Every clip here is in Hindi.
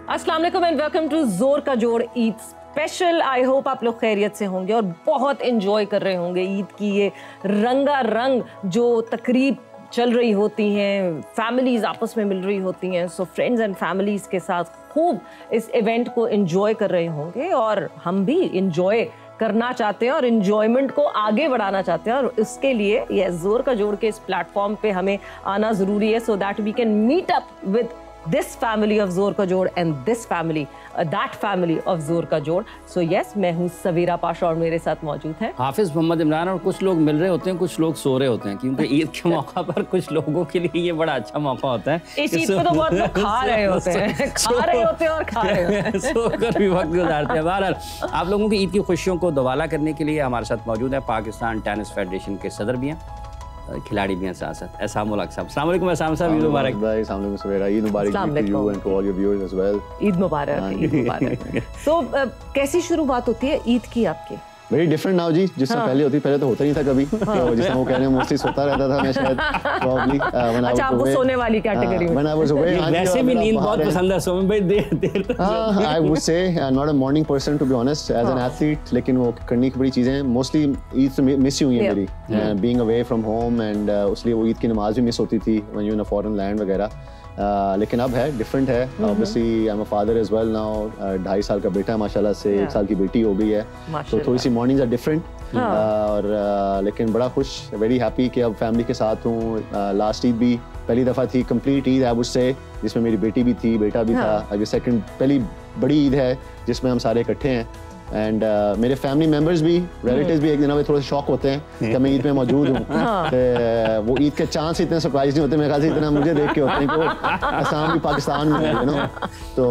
अस्सलाम वालेकुम एंड वेलकम टू जोर का जोड़ ईद स्पेशल। आई होप आप लोग खैरियत से होंगे और बहुत एंजॉय कर रहे होंगे ईद की ये रंगारंग जो तकरीब चल रही होती हैं, फैमिलीज आपस में मिल रही होती हैं। सो फ्रेंड्स एंड फैमिलीज के साथ खूब इस इवेंट को एंजॉय कर रहे होंगे और हम भी एंजॉय करना चाहते हैं और एंजॉयमेंट को आगे बढ़ाना चाहते हैं और इसके लिए ये जोर का जोड़ के इस प्लेटफॉर्म पे हमें आना ज़रूरी है, so that we can meet up with this family of जोर का जोड़ and this family that family of जोर का जोड़। So yes, मैं हूँ सवीरा पाशा और मेरे साथ मौजूद है हाफिज मोहम्मद इमरान। और कुछ लोग मिल रहे होते हैं, कुछ लोग सो रहे होते हैं, क्योंकि ईद के मौका पर कुछ लोगों के लिए ये बड़ा अच्छा मौका होता है। इस ईद पे तो बहुत लोग खा रहे होते हैं, खा रहे होते हैं और खा रहे होते हैं, सोकर भी वक्त गुजारते हैं। बहरहाल आप लोगों की ईद की खुशियों को दोबाला करने के लिए हमारे साथ मौजूद है पाकिस्तान टेनिस फेडरेशन के सदर भी हैं, खिलाड़ी भी हैं साथ साथ एहसान उल हक साहब। अस्सलाम वालेकुम एहसान साहब, ईद मुबारक। भाई अस्सलाम वालेकुम सवेरा, ईद मुबारक to you and to all your viewers as well. Eid मुबारक, ईद मुबारक। तो कैसी शुरुआत होती है ईद की आपकी? वेरी डिफरेंट नाउ जी, जिस तरह पहले होती, पहले तो होता नहीं था कभी। तो जिस तरह वो कह रहे हैं मोस्टली सोता रहता था मैं शायद प्रॉब्ली। अच्छा, आप वो सोने वाली कैटेगरी में। व्हेन आई वाज अवे वैसे भी नींद बहुत पसंद है, सोने भाई देर तक। I would say not a morning person to be honest as an athlete, लेकिन वो करने की बड़ी चीजें हैं। मोस्टली ईद से मिस हुई है मेरी, being away from home and उसलिए वो ईद की नमाज भी मिस होती थी when you in a foreign land वगैरह। लेकिन अब है डिफरेंट है। Obviously I am a father as well now, 2.5 साल का बेटा है माशाल्लाह से, 1 साल की बेटी हो गई है, तो थोड़ी सी मॉर्निंग्स आर डिफरेंट। और लेकिन बड़ा खुश, वेरी हैप्पी कि अब फैमिली के साथ हूँ। लास्ट ईद भी पहली दफ़ा थी कंप्लीट ईद आई वुड से, जिसमें मेरी बेटी भी थी, बेटा भी था। अभी सेकंड पहली बड़ी ईद है जिसमें हम सारे इकट्ठे हैं एंड मेरे फैमिली मेंबर्स भी, रिलेटिव्स भी एक दिन थोड़े शॉक होते हैं कि मैं ईद में मौजूद हूँ। वो ईद के चांस इतने सरप्राइज नहीं होते मेरे ख्याल से इतना मुझे देख के होते हैं कि असम भी पाकिस्तान में है, यू नो। तो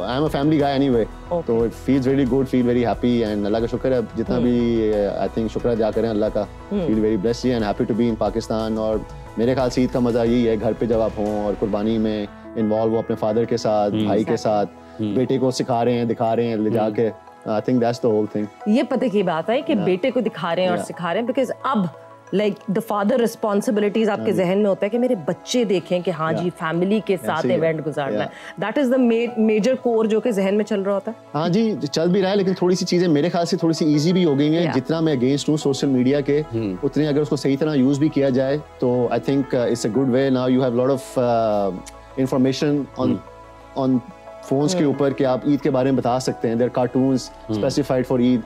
I am a family guy anyway, तो it feels very good, feel very happy and अल्लाह का शुक्र है जितना भी आई थिंक शुक्र अदा करें अल्लाह का। Feel very blessed and happy to be in Pakistan. और मेरे ख्याल से ईद का मजा यही है घर पे जब आप हों और कुर्बानी में इन्वॉल्व हो अपने फादर के साथ, भाई के साथ, बेटे को सिखा रहे हैं, दिखा रहे हैं ले जाके। I think that's the whole thing. ये पता की बात है कि बेटे को दिखा रहे हैं और सिखा रहे हैं, बिकॉज अब लाइक द फादर रिस्पॉन्सिबिलिटीज आपके जहन में होता है कि मेरे बच्चे देखें कि हाँ जी फैमिली के साथ इवेंट गुजारना है। That is the major core जो कि जहन में चल रहा होता है। हाँ जी, चल भी रहा है, लेकिन थोड़ी सी चीजें मेरे ख्याल से थोड़ी सी इजी भी हो गई हैं। जितना मैं अगेंस्ट हूँ सोशल मीडिया के, उतने अगर उसको सही तरह यूज भी किया जाए तो I think it's a good way. Now you have lot of information on phones के ऊपर कि आप ईद के बारे में बता सकते हैं। Their cartoons specified for Eid.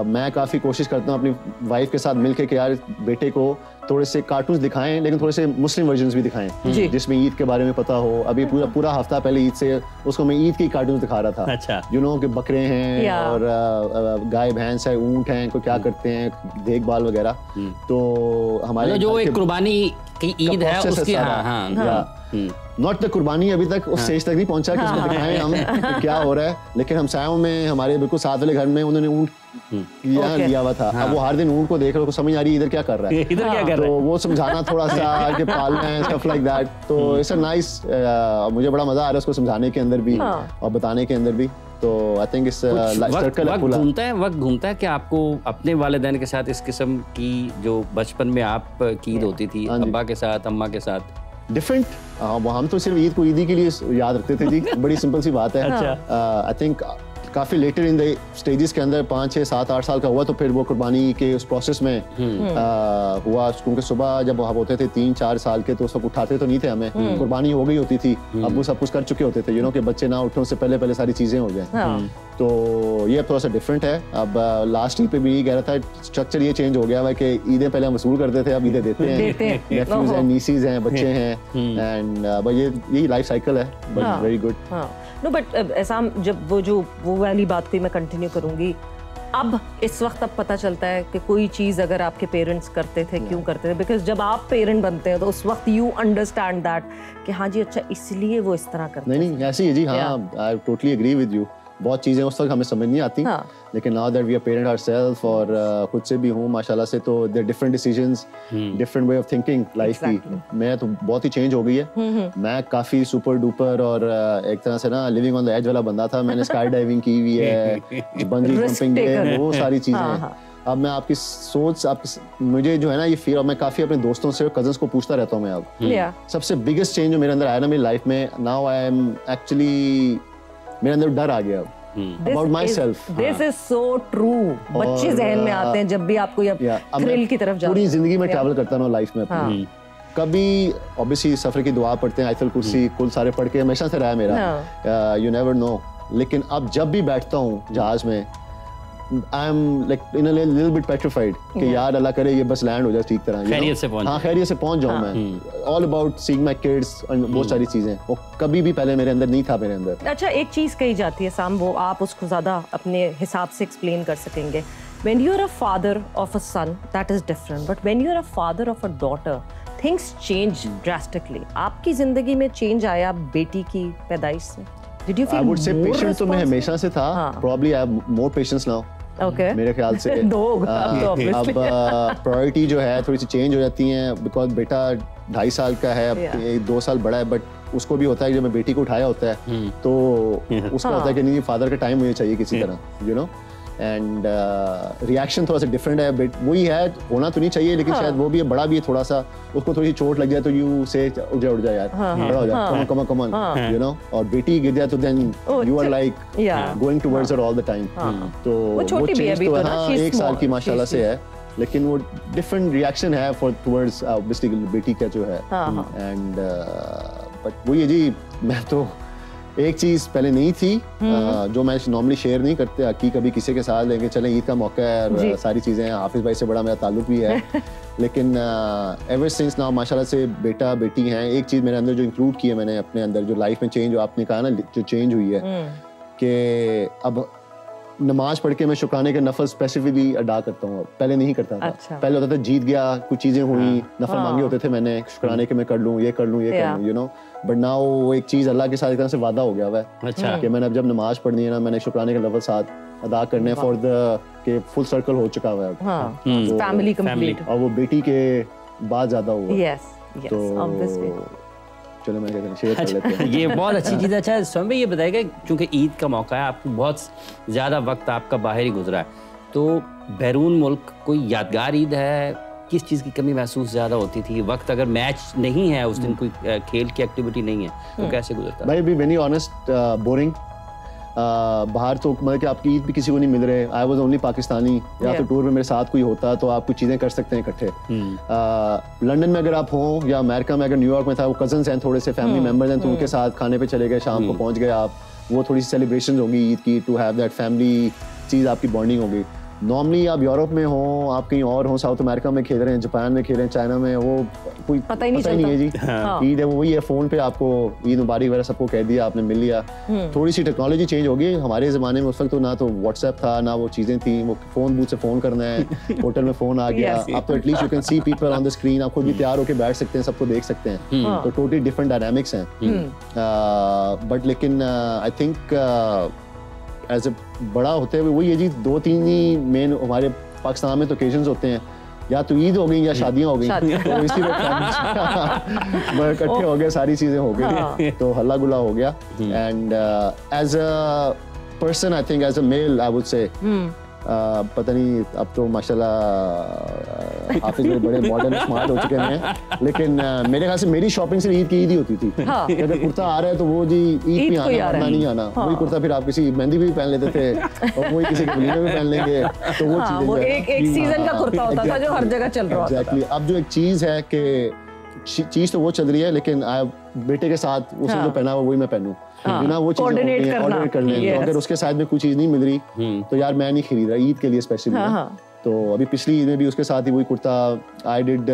मैं काफ़ी कोशिश करता हूँ अपनी वाइफ के साथ मिलके कि यार बेटे को थोड़े से कार्टून्स दिखाएं, लेकिन थोड़े से मुस्लिम वर्जन्स भी दिखाएं जिसमें ईद के बारे में पता हो। अभी पूरा हफ्ता पहले ईद से उसको मैं ईद की कार्टून्स दिखा रहा था। अच्छा, यू नो कि बकरे हैं और गाय भैंस है, ऊंट हैं, को क्या करते हैं, देखभाल वगैरह। तो हमारे जो एक कुर्बानी की ईद है उसकी नॉट द कुर्बानी अभी तक उस स्टेज तक नहीं पहुंचा कि उसको दिखाएं हम कि क्या हो रहा है। लेकिन हम सायों में हमारे बिल्कुल साथ वाले घर में उन्होंने ऊंट लिया हुआ था। अब वो हर दिन ऊंट को देख रहे हो, समझ आ रही है इधर क्या कर रहा है, इधर क्या कर रहा है। तो वो समझाना थोड़ा सा कि पालना है, स्टफ लाइक दैट। तो इट्स अ नाइस, मुझे बड़ा मजा आ रहा है उसको समझाने के अंदर भी और बताने के अंदर भी। तो आई थिंक इस सर्कल वक्त घूमता है कि आपको अपने वालिदैन के साथ इस किस्म की जो बचपन में आप की ईद होती थी अब्बा के साथ, अम्मा के साथ डिफरेंट। हम तो सिर्फ ईद को ईदी के लिए याद रखते थे जी, बड़ी सिंपल सी बात है। आई थिंक काफी लेटर इन द स्टेजेस के अंदर 5, 6, 7, 8 साल का हुआ तो फिर वो कुर्बानी के उस प्रोसेस में हुआ। क्योंकि सुबह जब वहाँ होते थे 3, 4 साल के तो सब उठाते तो नहीं थे हमें, कुर्बानी हो गई होती थी, अब वो सब कुछ कर चुके होते थे, यू नो कि बच्चे ना उठे उससे पहले सारी चीजें हो जाए। तो ये अब थोड़ा सा डिफरेंट है। अब लास्ट ईद पे भी कह रहा था स्ट्रक्चर ये चेंज हो गया है कि ईदें पहले हम वसूल करते थे, अब ईदें देते हैं। नेफ्यूज हैं, नीसीज हैं, बच्चे हैं एंड यही लाइफ साइकिल है, but very good. No but ऐसा जब वो वाली बात को मैं कंटिन्यू करूंगी, अब इस वक्त अब पता चलता है कि कोई चीज़ अगर आपके पेरेंट्स करते थे क्यों करते थे, बिकॉज जब आप पेरेंट बनते हैं तो उस वक्त यू अंडरस्टैंड दैट कि हाँ जी अच्छा इसलिए वो इस तरह करते नहीं ऐसे ही है जी। हाँ, I totally agree with you. बहुत चीज़ें उस वक्त हमें समझ नहीं आती, लेकिन now that we are parent ourselves और खुद से भी हूँ माशाल्लाह से, तो there different decisions, different way of thinking life की। मैं तो बहुत ही चेंज हो गई है। मैं काफ़ी सुपर डुपर और एक तरह से ना लिविंग ऑन द एज वाला बंदा था। मैंने स्काई डाइविंग की हुई है, बंजी जंपिंग, वो सारी चीज़ें। अब मैं आपकी सोच आपकी मुझे जो है ना ये फील, और मैं काफ़ी अपने दोस्तों से कजन्स को पूछता रहता हूँ मैं अब सबसे बिगेस्ट चेंज जो मेरे अंदर आया ना मेरी लाइफ में, नाउ आई एम एक्चुअली मेरे अंदर डर आ गया about myself. This is so true. बच्चे जहन में आते हैं जब भी आपको ये थ्रिल की तरफ जाते हैं। पूरी जिंदगी में ट्रैवल करता हूँ लाइफ में अपनी, कभी ऑब्वियसली सफर की दुआ पढ़ते हैं, आयतुल कुर्सी कुल सारे पढ़ के हमेशा से रहा है मेरा, यू नेवर नो। लेकिन अब जब भी बैठता हूँ जहाज में, I am like in a little bit petrified कि यार अल्लाह करे ये बस लैंड हो जाए ठीक तरह, खैरियत से पहुंच, हाँ खैरियत से पहुंच जाऊँ मैं। All about seeing my kids और बहुत सारी चीजें, वो कभी भी पहले मेरे अंदर नहीं था मेरे अंदर। अच्छा, एक चीज कही जाती है साम, वो आप उसको ज्यादा अपने हिसाब से एक्सप्लेन कर सकेंगे। When you are a father of a son, that is different. But when you are a father of a daughter, things change drastically. आपकी जिंदगी में चेंज आया बेटी की पैदाइश से? Did you feel I would say more patient तो मैं हमेशा से था, probably I have more patience now. Okay. मेरे ख्याल से अब प्रायोरिटी जो है थोड़ी सी चेंज हो जाती हैं, बिकॉज बेटा 2.5 साल का है, अब 2 साल बड़ा है, बट उसको भी होता है जब मैं बेटी को उठाया होता है तो उसका होता है कि नहीं फादर का टाइम मुझे चाहिए किसी तरह, यू नो। एंड रिएक्शन थोड़ा सा डिफरेंट है, बट वही है, होना तो नहीं चाहिए लेकिन शायद वो भी है, बड़ा भी है थोड़ा सा, उसको थोड़ी चोट लग जाए तो यू से उठ जा यार, बड़ा हो जाए, कम ऑन, यू नो। और बेटी गिर जाए तो then you are like going towards her all the time. तो वो चेंज तो हाँ 1 साल की माशाल्लाह से है, लेकिन वो डिफरेंट रिएक्शन है फॉर टुवर्ड्स ऑब्वियसली बेटी का जो है। एंड बट वही है जी, मैं तो एक चीज पहले नहीं थी जो मैं नॉर्मली शेयर नहीं करते कि कभी किसी के साथ लेंगे चलें, ईद का मौका है और सारी चीजें हैं, हाफिज भाई से बड़ा मेरा ताल्लुक भी है लेकिन एवर सिंस नाउ माशाल्लाह से बेटा बेटी हैं, एक चीज मेरे अंदर जो इंक्लूड की है मैंने अपने अंदर, जो लाइफ में चेंज, जो आपने कहा ना जो चेंज हुई है कि अब नमाज पढ़ के मैं शुक्राने के नफल स्पेसिफिकली अदा करता हूँ, पहले नहीं करता था। पहले होता था जीत गया, कुछ चीजें हुई, नफल मांगे होते थे मैंने, शुक्राने के मैं कर लूँ, ये कर लूँ, यू नो। बट नाउ वो एक चीज अल्लाह के साथ एक तरह से वादा हो गया हुआ है कि मैंने अब जब नमाज पढ़नी है ना, मैंने शुक्राने के नफल साथ अदा करने फॉर द के फुल सर्कल हो चुका हुआ है, फैमिली कंप्लीट, और वो बेटी के बाद ज्यादा हुआ। Yes obviously. चलो मैं कहता हूं शेयर कर लेते हैं। ये बहुत अच्छी चीज़ है। अच्छा स्वयं भाई ये बताइएगा, क्योंकि ईद का मौका है, आपको बहुत ज़्यादा वक्त आपका बाहर ही गुजरा है, तो बैरून मुल्क कोई यादगार ईद है? किस चीज़ की कमी महसूस ज़्यादा होती थी? वक्त अगर मैच नहीं है उस दिन, कोई खेल की एक्टिविटी नहीं है, तो कैसे गुजरता? भाई बी वेरी ऑनेस्ट, बोरिंग। बाहर तो मतलब कि आपकी ईद भी किसी को नहीं मिल रहे। आई वॉज ओनली पाकिस्तानी, या तो टूर में मेरे साथ कोई होता तो आप कुछ चीज़ें कर सकते हैं इकट्ठे। लंदन में अगर आप हों या अमेरिका में, अगर न्यूयॉर्क में था, वो कजन्स हैं, थोड़े से फैमिली मेम्बर्स हैं, तो उनके साथ खाने पे चले गए, शाम को पहुंच गए आप, वो थोड़ी सी सेलिब्रेशन होगी ईद की, टू हैव दैट फैमिली चीज़, आपकी बॉन्डिंग होगी। नॉर्मली आप यूरोप में हो, आप कहीं और हो, साउथ अमेरिका में खेल रहे हैं, जापान में खेल रहे हैं, चाइना में, वो कोई पता ही नहीं है जी। ईद है वो वही है, फोन पे आपको ईद मुबारक वगैरह सबको कह दिया, आपने मिल लिया। थोड़ी सी टेक्नोलॉजी चेंज हो गई हमारे ज़माने में, उस वक्त तो ना तो व्हाट्सएप था, ना वो चीज़ें थी, वो फोन बूथ से फ़ोन करना है, होटल में फ़ोन आ गया, आप तो at least you can see people on the screen, आप खुद भी तैयार होकर बैठ सकते हैं, सबको देख सकते हैं, तो टोटली डिफरेंट डायनामिक्स हैं। बट लेकिन आई थिंक एज ए बड़ा होते हुए वही है जी, 2-3 ही मेन हमारे पाकिस्तान में तो ओकेजन्स होते हैं, या तो ईद हो गई या शादियां हो गई, तो इसी में इकट्ठे हो गए, सारी चीजें हो गई, तो हल्ला गुला हो गया। And as a person I think as a male I would say, पता नहीं अब तो माशाल्लाह हाफिज में बड़े मॉडर्न स्मार्ट हो चुके हैं, लेकिन मेरे ख्याल से मेरी शॉपिंग से ईद की ईद ही होती थी। कि अगर कुर्ता आ रहा है तो वो जी ईद में आना, वरना नहीं आना। वही कुर्ता फिर आप किसी मेहंदी भी पहन लेते थे और वही किसी के वलीमे भी पहन लेंगे, तो वो चीजें वो एक सीजन का कुर्ता होता था जो हर जगह चल रहा था। एग्जैक्टली। अब जो एक चीज है कि चीज तो वो चल रही है, लेकिन बेटे के साथ उसने जो पहना वही मैं पहनूं, ना वो चीजें ऑर्डिनेट कर लें। तो अगर उसके साथ में कोई चीज नहीं मिल रही तो यार मैं नहीं खरीद रहा ईद के लिए स्पेशली। तो अभी पिछली ईद में भी उसके साथ ही वही कुर्ता आई डिड,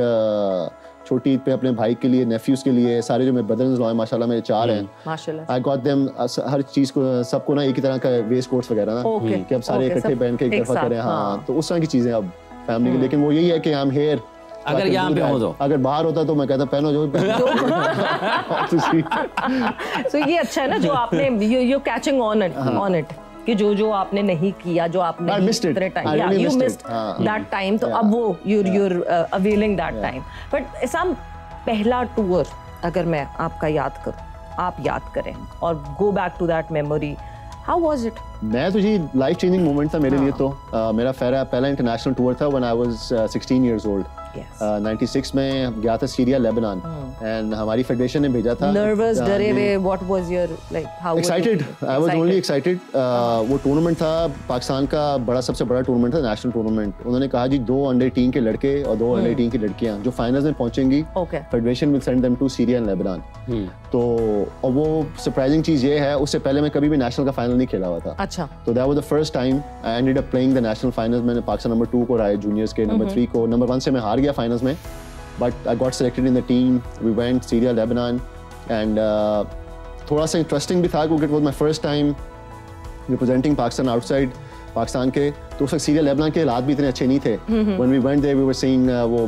छोटी ईद पे अपने भाई के लिए, नेफ्यूज के लिए, सारे जो मेरे ब्रदर्स लॉ हैं माशाल्लाह मेरे 4 हैं, माशाल्लाह आई गॉट देम, हर चीज को सबको ना एक ही तरह का वेस्ट कोट्स वगैरह ना, कि अब सारे इकट्ठे पहन के एक दफा करें। हाँ, तो उस तरह की चीजें अब फैमिली की। लेकिन वो यही है कि आई एम हियर, अगर यहाँ पे हो तो, अगर बाहर होता तो मैं कहता पहनो जो So ये अच्छा है ना जो आपने यू कैचिंग ऑन इट कि जो आपने नहीं किया, जो आपने इतने time, you missed that time, तो अब वो you're availing that time। But इसाम, पहला टूर अगर मैं आपका याद करूं, आप याद करें और go back to that memory, How was it? मैं तो जी लाइफ चेंजिंग मोमेंट था मेरे लिए तो मेरा पहला इंटरनेशनल टूर था when I was 16 years old. Yes. 96 में गया था सीरिया लेबनान एंड हमारी फेडरेशन ने भेजा था. Nervous, डरे हुए, what was your like how? Excited. I was only excited. वो टूर्नामेंट था पाकिस्तान का सबसे बड़ा टूर्नामेंट था, नेशनल टूर्नामेंट. उन्होंने कहा जी 2 अंडर-18 के लड़के और 2 अंडर-18 की लड़कियां जो फाइनल्स में पहुंचेंगी, federation will send them to Syria and Lebanon. तो और वो सरप्राइजिंग चीज ये है, उससे पहले मैं कभी भी नेशनल का फाइनल नहीं खेला हुआ था. अच्छा. तो that was the first time I ended up playing the national finals. मैंने पाकिस्तान नंबर 2 को हराया जूनियर्स के, नंबर 3 को, नंबर 1 से मैं हार गया फाइनल्स में, but I got selected in the team. We went Syria Lebanon and थोड़ा सा इंटरेस्टिंग भी था क्योंकि it was my first time representing Pakistan outside Pakistan के. तो उस वक्त सीरिया लेबनान के हालात भी इतने अच्छे नहीं थे. When we went there we were seeing वो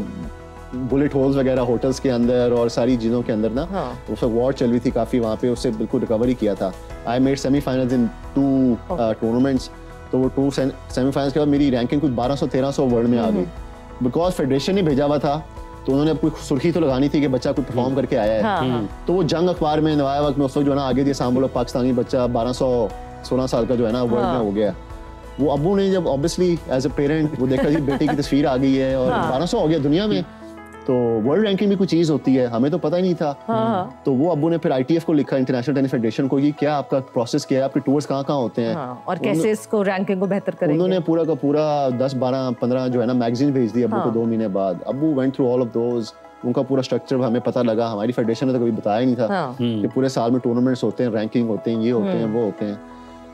बुलेट होल्स वगैरह होटल्स के अंदर और सारी चीज़ों के अंदर ना. उस वक्त वॉर चल रही थी काफ़ी वहाँ पे, उससे बिल्कुल रिकवरी किया था. I made semifinals in 2 tournaments. तो वो 2 सेमीफाइनल्स के बाद मेरी रैंकिंग कुछ 1200-1300 वर्ल्ड में आ गई. बिकॉज फेडरेशन ने भेजा हुआ था तो उन्होंने अब कोई सुर्खी तो लगानी थी कि बच्चा कोई परफॉर्म करके आया है. तो वो जंग अखबार में नवाया वक्त में उस वक्त जो है ना आगे दिया सांभलो पाकिस्तानी बच्चा 1216 साल का जो है ना वर्ल्ड में हो गया. वो अब्बू ने जब ऑब्वियसली एज अ पेरेंट वो देखा जी बेटी की तस्वीर आ गई है और 1200 हो गया दुनिया में, तो वर्ल्ड रैंकिंग भी कोई चीज होती है, हमें तो पता ही नहीं था. तो वो अब्बू ने फिर ITF को लिखा, इंटरनेशनल टेनिस फेडरेशन को, कि क्या आपका प्रोसेस क्या है, आपके टूर्स कहाँ होते हैं और कैसे इसको रैंकिंग को बेहतर करेंगे. उन्होंने पूरा का पूरा 10, 12, 15 जो है ना मैगजीन भेज दी अब्बू को 2 महीने बाद. अब्बू went through all of those. उनका पूरा स्ट्रक्चर हमें पता लगा. हमारी फेडरेशन ने तो कभी बताया ही नहीं था कि पूरे साल में टूर्नामेंट्स होते हैं, रैंकिंग होते हैं, ये होते हैं, वो होते हैं.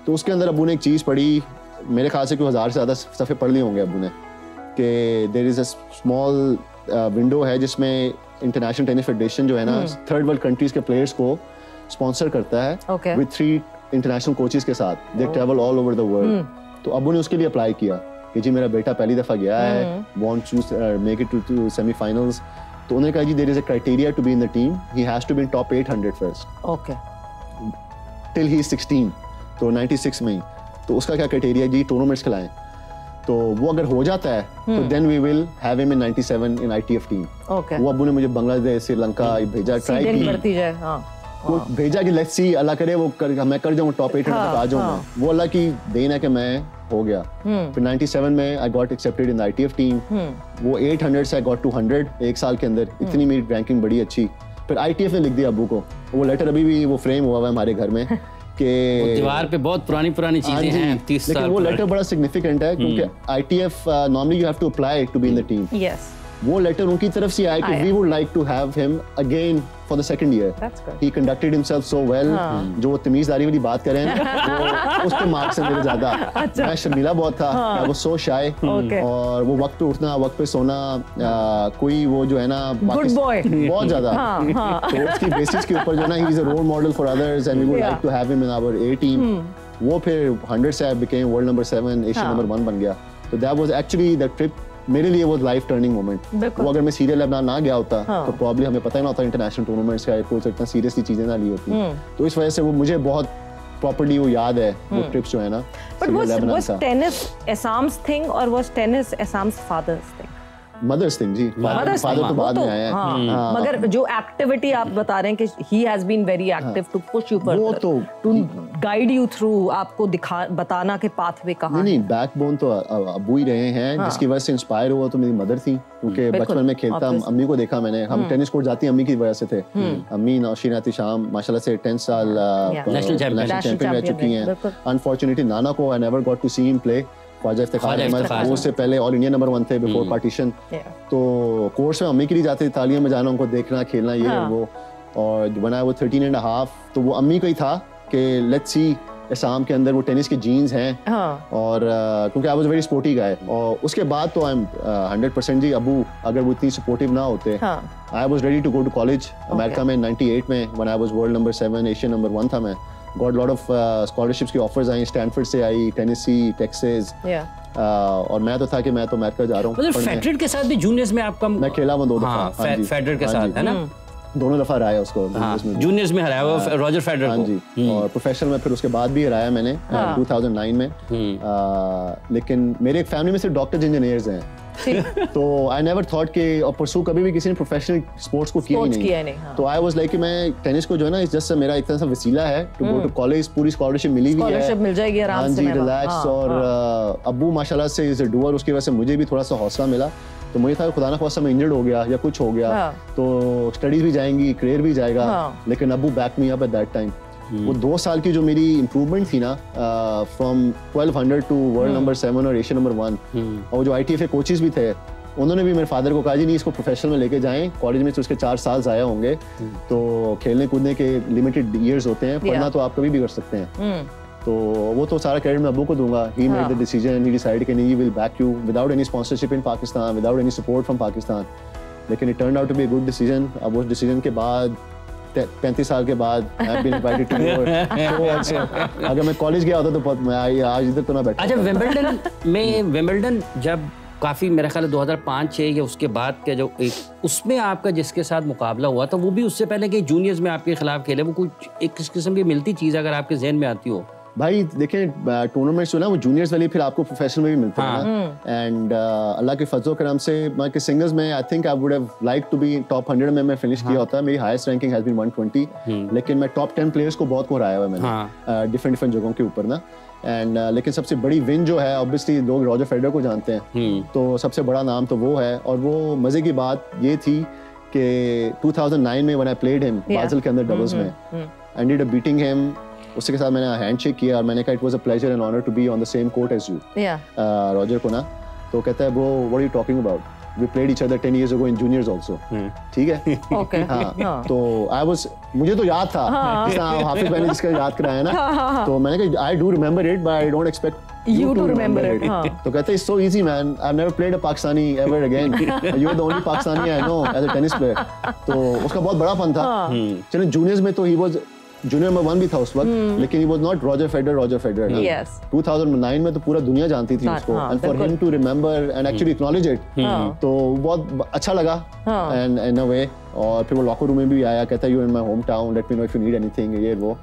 तो उसके अंदर अब्बू ने एक चीज़ पढ़ी, मेरे ख्याल से कोई 1000 से ज़्यादा सफ़े पढ़ लिए होंगे अब्बू ने, कि there is a small window है जिसमें इंटरनेशनल टेनिस फेडरेशन जो है ना थर्ड वर्ल्ड कंट्रीज के प्लेयर्स को स्पॉन्सर करता है विद 3 इंटरनेशनल कोचेस के साथ. They travel all over the world. तो अब्बू ने उसके लिए अप्लाई किया कि जी मेरा बेटा पहली दफ़ा गया है, want to make it to semifinals. तो उन्होंने कहा जी there is a criteria to be in the team, he has to be in top 800 first. Okay. Till he is 16. तो 96 में ही. तो उसका क्या क्राइटेरिया जी, टूर्नामेंट्स खिलाएं. तो वो अगर हो जाता है तो then we will have him in 97 in ITF team. वो अब्बू ने मुझे बांग्लादेश, श्रीलंका भेजा, ट्राई की, भेजा कि लेट्स सी, अल्लाह करे वो मैं कर जाऊं टॉप 800 तक आ जाऊं. वो अल्लाह की देन है कि मैं हो गया. फिर 97 में I got accepted in ITF team. वो 800 से आई गॉट टू 100 एक साल के अंदर. इतनी मेरी रैंकिंग बड़ी अच्छी. फिर ITF ने लिख दिया अब्बू को. वो लेटर अभी भी वो फ्रेम हुआ है हमारे घर में कि दीवार पे बहुत पुरानी चीजें हैं 30 साल. लेकिन वो लेटर बड़ा सिग्निफिकेंट है क्योंकि ITF normally you have to apply to be in the team. Yes. वो लेटर उनकी तरफ से आया कि we would like to have him again for the second year. He conducted himself so well. जो तमीज़दारी वाली बात कर रहे हैं वो उसके मार्क्स से मेरे ज्यादा. मैं शर्मीला बहुत था, मैं वो सो शाय, और वो वक्त पे उठना, वक्त पे सोना, कोई वो जो है ना बहुत ज्यादा. तो उसकी बेसिस के ऊपर जो है ना he is a role model for others and we would like to have him in our A team. वो फिर 100 से became world number 7, Asian number 1 बन गया. तो that was actually the trip मेरे लिए वो लाइफ टर्निंग मोमेंट. वो अगर मैं सीरिया लेबनान ना गया होता तो प्रॉब्ली हमें पता ही ना होता इंटरनेशनल टूर्नामेंट्स का, कोई इतना सीरियसली चीजें ना ली होती. तो इस वजह से वो मुझे बहुत प्रॉपर्ली वो याद है वो ट्रिप्स जो है ना. But was tennis Aisam's thing और was tennis Aisam's father's thing? Mother's thing जी. फादर तो बाद में आया है. मगर जो एक्टिविटी आप बता रहे हैं कि he has been very active to push you further, to guide you through, आपको बताना के पाथवे कहां. नहीं, बैकबोन तो अब्बू ही रहे हैं. जिसकी वजह से इंस्पायर हुआ तो मेरी मदर थी क्योंकि बचपन में खेलता अम्मी को देखा मैंने. हम टेनिस कोर्ट जाती अम्मी की वजह से थे. अम्मी नौशीन आतिशाम माशाल्लाह से 10 साल नेशनल चैंपियन रह चुकी हैं. अनफॉर्चुनेटली नाना को I never got to see him play. Khawaja Iftikhar Ahmed वो से पहले ऑल इंडिया नंबर 1 थे बिफोर पार्टीशन. तो कोर्स में अम्मी के लिए जाते थे, तालियां बजाना, उनको देखना, खेलना, ये वो. और when I was 13 and a half तो वो अम्मी का ही था कि लेट्स सी असम के अंदर वो टेनिस के जीन्स हैं. और क्योंकि आई वाज वेरी स्पोर्टी गाय. और उसके बाद तो आई एम 100% जी अबू अगर वो इतनी सपोर्टिव ना होते, I was ready to go to college America में 98 में when I was world number 7, Asian number 1 था मैं. Got lot of scholarships की offers आई, स्टैनफोर्ड से आई, टेनेसी, टेक्सास. और मैं तो था कि मैं तो अमेरिका जा रहा हूँ. मतलब फेडरर के साथ भी जूनियर्स में आपका मैं खेला हूँ 2 दफा. फेडरर के साथ है ना, दोनों दफा हराया उसको. जूनियर्स में हराया वो रॉजर फेडरर को. जी. और प्रोफेशनल में फिर उसके बाद भी हराया मैंने 2009 में. लेकिन मेरे एक फैमिली में सिर्फ डॉक्टर्स इंजीनियर्स हैं. तो आई नेवर थॉट के और परसू कभी भी किसी ने प्रोफेशनल स्पोर्ट्स को किया ही नहीं। तो आई वाज लाइक कि मैं टेनिस को जो है ना इस जस्ट मेरा एक तरह से वसीला है टू गो टू कॉलेज, पूरी स्कॉलरशिप मिली हुई है, स्कॉलरशिप मिल जाएगी आराम से, रिलैक्स। और अब्बू माशाल्लाह से इज अ डूअर, उसकी वजह से मुझे भी थोड़ा सा हौसला मिला। तो मुझे था खुदा ना खास्ता मैं इंजर्ड हो गया या कुछ हो गया तो स्टडीज भी जाएंगी, करियर भी जाएगा, लेकिन अब्बू back me up at that time. वो 2 साल की जो मेरी इम्प्रूवमेंट थी ना फ्रॉम 1200 टू वर्ल्ड नंबर 7 और एशिया नंबर 1, और जो ITFA कोचेस भी थे उन्होंने भी मेरे फादर को कहा जी नहीं इसको प्रोफेशनल में लेके जाएं, कॉलेज में तो उसके 4 साल ज़ाया होंगे, तो खेलने कूदने के लिमिटेड ईयर्स होते हैं, पढ़ना तो आप कभी भी कर सकते हैं। तो वो तो सारा क्रेडिट मैं अब्बू को दूंगा। He made the decision, he decided कि he will back you without any sponsorship in Pakistan, without any support from Pakistan. लेकिन it turned out to be a good decision. अब उस डिसीजन के बाद 35 साल के बाद I have been invited to your, अगर मैं कॉलेज गया होता तो मैं आज इधर तो ना बैठा। अच्छा, विंबलडन जब काफ़ी मेरा ख्याल है 2005-6 या उसके बाद के जो एक उसमें आपका जिसके साथ मुकाबला हुआ था वो भी उससे पहले कि जूनियर्स में आपके खिलाफ खेले, वो कुछ एक किस किस्म की मिलती चीज़ अगर आपके जहन में आती हो? भाई देखें टूर्नामेंट्स जो ना वो जूनियर्स वाली फिर आपको प्रोफेशनल में भी मिलते हैं ना, एंड अल्लाह के फजल करम से मैं के सिंगल्स में I think I would have like to be top 100 में मैं फिनिश किया होता। मेरी हाईएस्ट रैंकिंग हैज बीन 120, लेकिन मैं टॉप 10 प्लेयर्स को बहुत को हराया हुआ मैंने डिफरेंट जगहों के ऊपर ना। एंड लेकिन सबसे बड़ी विन जो है ऑब्वियसली लोग रॉजर फेडरर को जानते हैं, तो सबसे बड़ा नाम तो वो है। और वो मजे की बात ये थी कि 2009 में when I played him Basel के अंदर डबल्स में, I ended up beating him. उसके साथ मैंने हैंडशेक किया और मैंने कहा it was a pleasure and honour to be on the same court as you Roger को ना। तो कहता है bro what are you talking about, we played each other 10 years ago in juniors also, ठीक है। हाँ, तो आई वाज, मुझे तो याद था हाफिज भाई ने जिसका याद कराया ना, तो मैंने कहा I do remember it but I don't expect you to remember it. तो कहते हैं it's so easy man, I've never played a Pakistani ever again, you're the only Pakistani I know as a tennis player। तो उसका बहुत बड़ा फन था। चलो जूनियर्स में तो he was जूनियर नंबर 1 भी था उस वक्त, लेकिन he was not Roger Federer ना। Yes. 2009 में तो पूरा दुनिया जानती थी उसको, and for him to remember and actually acknowledge it, तो बहुत अच्छा लगा and in a way। और फिर वो लॉकर रूम में भी आया, कहता है you in my home town, let me know if you need anything, ये वो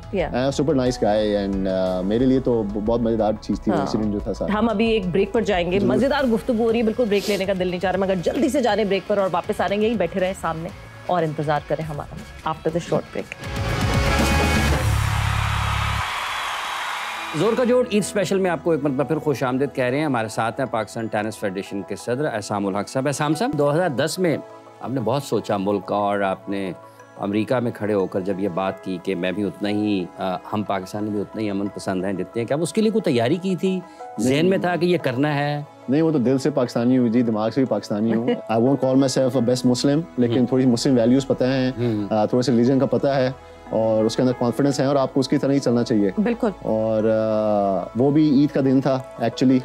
सुपर नाइस गाय। एंड मेरे लिए तो बहुत मजेदार चीज थी इंसिडेंट जो था सर। हम अभी एक ब्रेक पर जाएंगे, मजेदार गुफ्तगू हो रही है, बिल्कुल ब्रेक लेने का दिल नहीं चाह रहा, मगर जल्दी से जाने ब्रेक पर और वापस आ रहेंगे, यहीं बैठे रहे सामने और इंतजार करें हमारा आफ्टर द शॉर्ट ब्रेक। जोर का जोड़ ईद स्पेशल में आपको एक मरतबा फिर खुश आमदीद कह रहे हैं। हमारे साथ हैं पाकिस्तान टेनिस फेडरेशन के सदर एहसान उल हक साहब। एहसान साहब, 2010 में आपने बहुत सोचा मुल्क का, और आपने अमेरिका में खड़े होकर जब ये बात की कि मैं भी उतना ही हम पाकिस्तानी भी उतना ही अमन पसंद हैं जितने हैं, क्या उसके लिए कोई तैयारी की थी, जहन में था कि ये करना है? नहीं, वो तो दिल से पाकिस्तानी हूँ जी, दिमाग से भी पाकिस्तानी हूँ। I won't call myself a best Muslim, लेकिन थोड़ी मुस्लिम वैल्यूज पता है, थोड़े से रिलीजन का पता है और उसके अंदर कॉन्फिडेंस है, और आपको उसकी तरह ही चलना चाहिए। बिल्कुल। और वो भी ईद का दिन था एक्चुअली।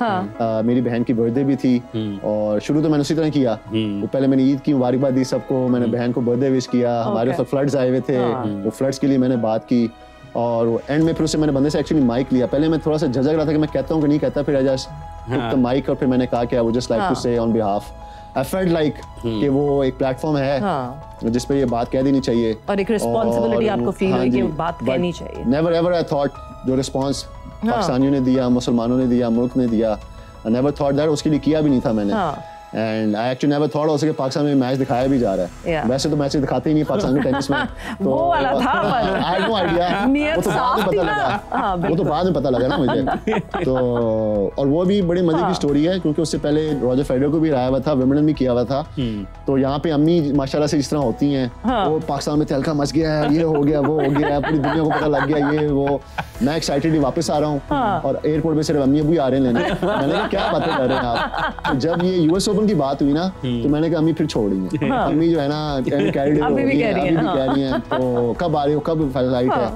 मेरी बहन की बर्थडे भी थी और शुरू तो मैंने उसी तरह किया। वो पहले मैंने ईद की मुबारकबाद दी सबको, मैंने बहन को बर्थडे विश किया, हमारे तो फ्लड्स आए हुए थे, वो फ्लड्स के लिए मैंने बात की, और एंड में फिर उससे मैंने बंदे से एक्चुअली माइक लिया। पहले मैं थोड़ा सा झिझक रहा था कि मैं कहता हूँ कि नहीं कहता, फिर I just took the mic और फिर मैंने कहा कि I would just like to say on behalf, I felt like कि वो एक प्लेटफॉर्म है जिस पे ये बात कह देनी चाहिए, और एक रिस्पांसिबिलिटी आपको फील हुई कि बात कहनी चाहिए। नेवर एवर आई थॉट जो रिस्पांस पाकिस्तानियों ने दिया, मुसलमानों ने दिया, मुल्क ने दिया, आई नेवर थॉट दैट, उसके लिए किया भी नहीं था मैंने। And I actually never thought हो सके पाकिस्तान में मैच दिखाया भी जा रहा है। वैसे तो मैच दिखाते ही नहीं पाकिस्तान के टेनिस में, तो वो वाला था, आई हैड नो आईडिया, वो तो बाद में पता लगा, वो तो बाद में पता लगा ना मुझे। तो और वो भी बड़ी मजे की स्टोरी है, क्योंकि उससे पहले रॉजर फेडरर को भी हराया हुआ था, विंबलडन भी किया हुआ था। तो यहाँ पे अम्मी माशाल्लाह से जिस तरह होती हैं, वो पाकिस्तान में तहलका मच गया है, ये हो गया, वो हो गया, पूरी दुनिया को पता लग गया, ये वो। मैं एक्साइटेड वापस आ रहा हूँ और एयरपोर्ट पे सिर्फ अम्मी अबू आ रहे हैं लेने। मैंने कहा क्या बातें कर रहे हैं आप। जब ये यूएस ओपन की बात हुई ना, तो मैंने कहा अम्मी फिर छोड़ेंगे। अम्मी जो है ना अभी भी कह रही हैं, तो कब आ रही हो, कब फ्लाइट है।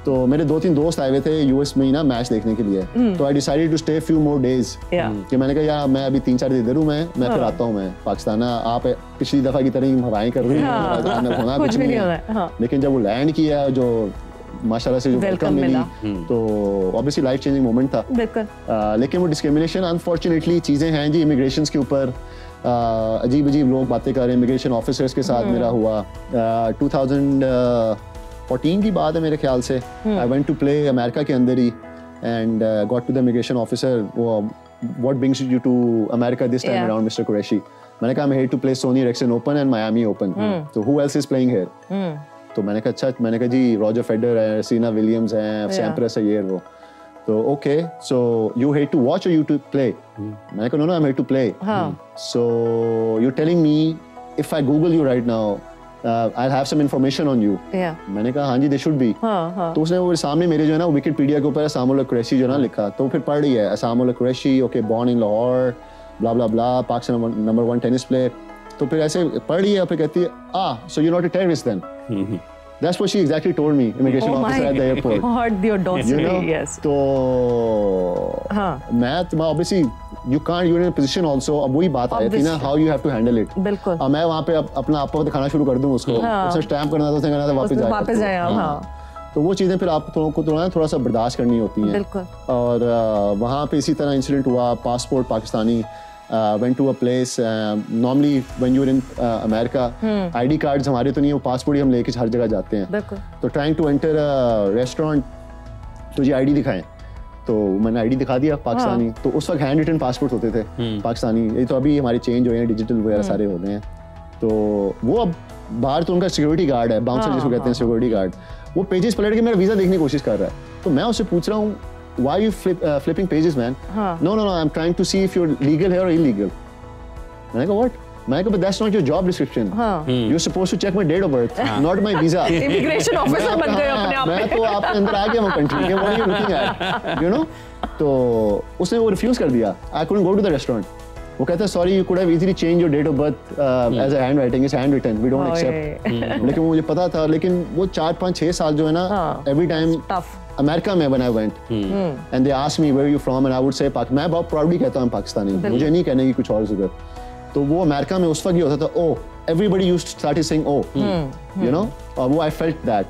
तो मेरे 2-3 दोस्त आए हुए थे यूएस में ही ना मैच देखने के लिए, तो I decided to stay few more days, कि मैंने कहा यार मैं अभी 3-4 दिन इधर हूँ, मैं फिर आता हूँ मैं पाकिस्तान। आप पिछली दफा की तरह ही हवाएं कर रही हैं, कुछ नहीं है। लेकिन जब वो लैंड किया, जो माशाल्लाह से जो वेलकम मिली, तो ऑब्वियसली लाइफ चेंजिंग मोमेंट था। लेकिन वो डिस्क्रिमिनेशन अनफॉर्चुनेटली चीज़ें हैं जी, इमिग्रेशन के ऊपर अजीब अजीब लोग बातें कर रहे हैं। इमिग्रेशन ऑफिसर्स के साथ मेरा हुआ 2014 की बात है मेरे ख्याल से। I went to play America के अंदर ही, and got to the immigration officer, वो what brings you to America this time around, Mr. Qureshi? मैंने कहा I'm here to play Sony Ericsson Open and Miami Open. So who else is playing here? तो मैंने कहा अच्छा, मैंने कहा जी रॉजर फेडरर है, सीना विलियम्स हैं, सैम्प्रस है, ये वो. तो okay, so you here to watch or you to play? मैंने कहा no, I'm here to play. So you're telling me if I Google you right now, I'll have some information on you. मैंने कहा हाँ जी, they should be. तो उसने वो सामने मेरे जो है ना विकिपीडिया के ऊपर असामुल्लाह कुरैशी जो है ना लिखा, तो फिर पढ़ रही है असामुल्लाह Qureshi, okay, born in Lahore, blah blah blah, Pakistan number 1 tennis player. तो फिर ऐसे पढ़ रही है, फिर कहती है so you're not a terrorist then. That's what she exactly told me, immigration officer at the airport. God, the audacity, yes. तो मैं obviously you're in a position also. अब वही बात आई थी ना, how you have to handle it. बिल्कुल. अब मैं वहाँ पे अपना आपको दिखाना शुरू कर दूँ उसको, उसने स्टैम्प करना था, उसने कहना था वापस जाए. तो वो चीज़ें फिर आप थोड़ा सा बर्दाश्त करनी होती हैं. बिल्कुल. और वहाँ पे इसी तरह इंसिडेंट हुआ, passport Pakistani. Went to a place, normally when you're in America, ID cards हमारे तो नहीं, वो पासपोर्ट ही हम लेके हर जगह जाते हैं. तो trying to enter a restaurant, तो जी ID दिखाएं, तो मैंने ID दिखा दिया पाकिस्तानी. तो उस वक्त हैंड रिटन पासपोर्ट होते थे पाकिस्तानी, ये तो अभी हमारे चेंज हुए हैं, डिजिटल वगैरह सारे हो गए हैं. तो वो अब बाहर तो उनका सिक्योरिटी गार्ड है, बाउंसर जिसको कहते हैं सिक्योरिटी गार्ड, वो पेजेस पलट के मेरा वीज़ा देखने की कोशिश कर रहा है. तो मैं उससे पूछ रहा हूँ why are you flipping pages, man? No, I'm trying to see if you're legal here or illegal. मैंने कहा what? मैंने कहा but that's not your job description. You're supposed to check my date of birth, not my visa. Immigration officer बन गए अपने आप में. मैं तो आपके अंदर आ गया हूँ कंट्री के, what are you looking at? You know? तो उसने वो रिफ्यूज कर दिया. I couldn't go to the restaurant. वो कहता है sorry, you could have easily changed your date of birth as a handwriting, it's handwritten, we don't accept. लेकिन मुझे पता था, लेकिन वो 4-5-6 साल जो है ना, every time अमेरिका में when I went and they asked me where you from and I would say मैं बहुत proudly कहता हूँ पाकिस्तानी, मुझे नहीं कहने की कुछ और ज़रूरत. तो वो अमेरिका में उस वक्त ये होता था, oh everybody used to start saying oh, you know, और वो I felt that.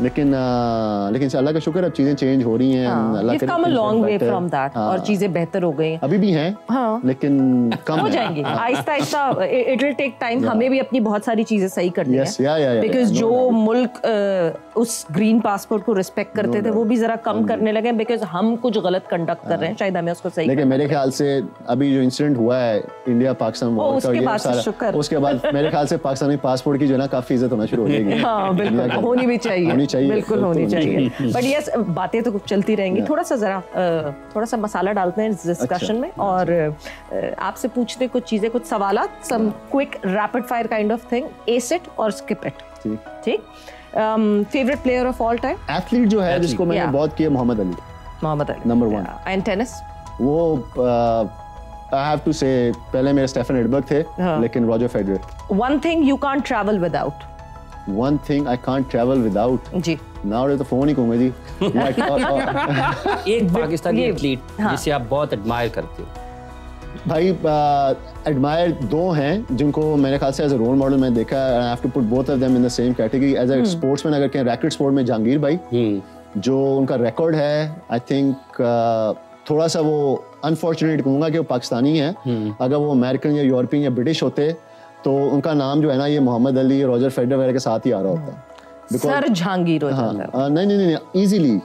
लेकिन अल्लाह का शुक्र अब चीजें चेंज हो रही हैं. You've come a long way from that और चीजें बेहतर हो गई. अभी भी हैं, लेकिन कम हो जाएंगी Aahista Aahista. It will take time. हमें भी अपनी बहुत सारी चीजें सही करनी है. Because जो मुल्क उस ग्रीन पासपोर्ट को रिस्पेक्ट करते थे, वो भी जरा कम करने लगे, बिकॉज हम कुछ गलत कंडक्ट कर रहे हैं, शायद हमें उसको सही. लेकिन मेरे ख्याल से अभी जो इंसिडेंट हुआ है इंडिया पाकिस्तान उसके बाद मेरे ख्याल से पाकिस्तानी पासपोर्ट की जो है ना काफी इज्जत होना शुरू हो जाएगी. बिल्कुल होनी भी चाहिए, बिल्कुल होनी चाहिए. बट यस, बातें तो चलती रहेंगी. थोड़ा सा मसाला डालते हैं इस डिस्कशन में और आपसे पूछते कुछ चीजें, कुछ सवालात, some quick rapid fire kind of thing. Ace it और स्किप इट. ठीक. Favourite player of all time? Athlete जो है जिसको मैंने बहुत किया, Muhammad Ali number 1. And tennis? वो I have to say पहले मेरे स्टेफन एडबर्ग थे, लेकिन Roger Federer. One thing you can't travel without? One thing I can't travel without. जी. Now तो फोन ही कहूँगा जी. एक पाकिस्तानी एथलीट जिसे आप बहुत एडमायर करते हो. भाई एडमायर 2 हैं जिनको मेरे ख्याल से एज अ रोल मॉडल मैं देखा है. I have to put both of them in the same category. As a sportsman अगर कहें, रैकेट स्पोर्ट में जहांगीर भाई, जो उनका रिकॉर्ड है, आई थिंक थोड़ा सा वो अनफॉर्चुनेट कहूँगा कि वो पाकिस्तानी है. अगर वो अमेरिकन या यूरोपियन या ब्रिटिश होते तो उनका नाम जो है ना, ये मोहम्मद अली, रॉजर फेडरर वगैरह के साथ ही आ रहा होता. सर जहांगीर हो जाता. नहीं इजीली.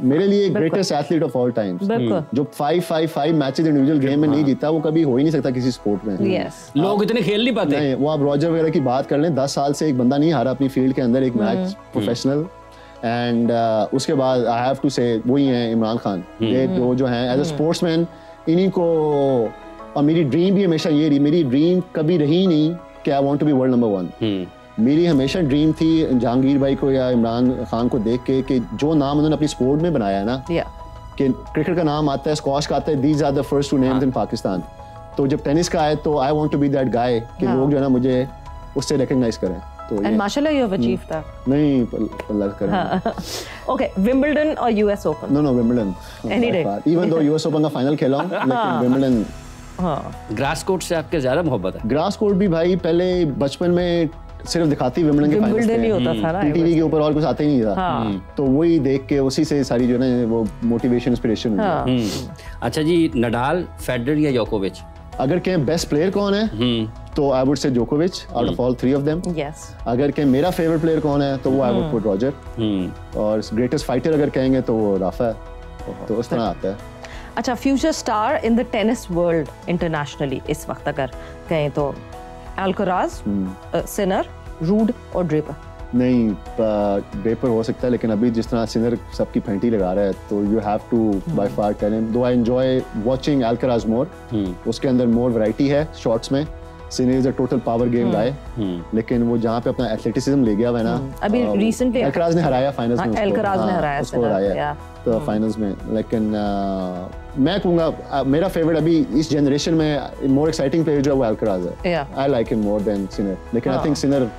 मेरे लिए greatest athlete of all times, जो 5 मैचेस इंडिविजुअल गेम में नहीं जीता, वो कभी हो ही नहीं सकता किसी स्पोर्ट में. लोग इतने खेल नहीं पाते. नहीं, वो आप रॉजर वगैरह की बात कर लें, 10 साल से एक बंदा नहीं हारा अपनी फील्ड के अंदर एक मैच प्रोफेशनल. एंड उसके बाद आई हैव टू से वही हैं इमरान खान. ये दो जो हैं एज अ स्पोर्ट्समैन, इन्हीं को. और मेरी ड्रीम भी हमेशा ये रही, मेरी ड्रीम कभी रही नहीं कि I want to be world number 1. मेरी हमेशा ड्रीम थी जहांगीर भाई को या इमरान खान को देख के कि जो नाम उन्होंने अपनी स्पोर्ट में बनाया है ना, कि क्रिकेट का नाम आता है, स्क्वॉश का आता है, these are the first 2 names in Pakistan. तो जब टेनिस का आए तो I want to be that guy कि लोग जो है ना मुझे उससे रिकॉग्नाइज करें. तो एंड माशाल्लाह यू हैव अचीव्ड दैट. नहीं, अल्लाह करे. ओके, विंबलडन और US Open? No Wimbledon any day. Even though US Open का फाइनल खेला हूं, लेकिन विंबलडन. ग्रास कोर्ट से आपके ज्यादा मोहब्बत है? ग्रास कोर्ट भी भाई पहले बचपन में सिर्फ दिखाती विंबलडन के फाइनल्स ही होता था ना, टीवी के ऊपर और कुछ आता ही नहीं था. तो वही देख के उसी से सारी जो है वो मोटिवेशन, इंस्पिरेशन हुई. अच्छा जी, नडाल, फेडरर या जोकोविच? अगर कहें बेस्ट प्लेयर कौन है तो आई वुड से जोकोविच out of all 3 of them. अगर कहें मेरा फेवरेट प्लेयर कौन है तो वो आई वुड पुट रॉजर. और ग्रेटेस्ट फाइटर अगर कहेंगे तो वो राफा है. तो उस तरह आता है. अच्छा, future star in the tennis world internationally इस वक्त अगर कहें तो अल्कराज, सिनर, रूड और ड्रेपर? नहीं, ड्रेपर हो सकता है, लेकिन अभी जिस तरह सिनर सबकी फेंटी लगा रहा है तो you have to by far tell him, though I enjoy watching Alcaraz more, उसके अंदर मोर वैरायटी है शॉट्स में। Sinner is a total power game guy, लेकिन वो जहाँ पे अपना एथलेटिसिज्म ले गया है ना, अभी रिसेंटली अल्कराज ने हराया फाइनल्स में, अल्कराज ने हराया उसको हराया तो फाइनल्स में। लेकिन मैं कहूँगा मेरा फेवरेट अभी इस जनरेशन में मोर एक्साइटिंग प्लेयर जो है वो अल्कराज है। I like him more than Sinner, लेकिन आई थिंक सिनर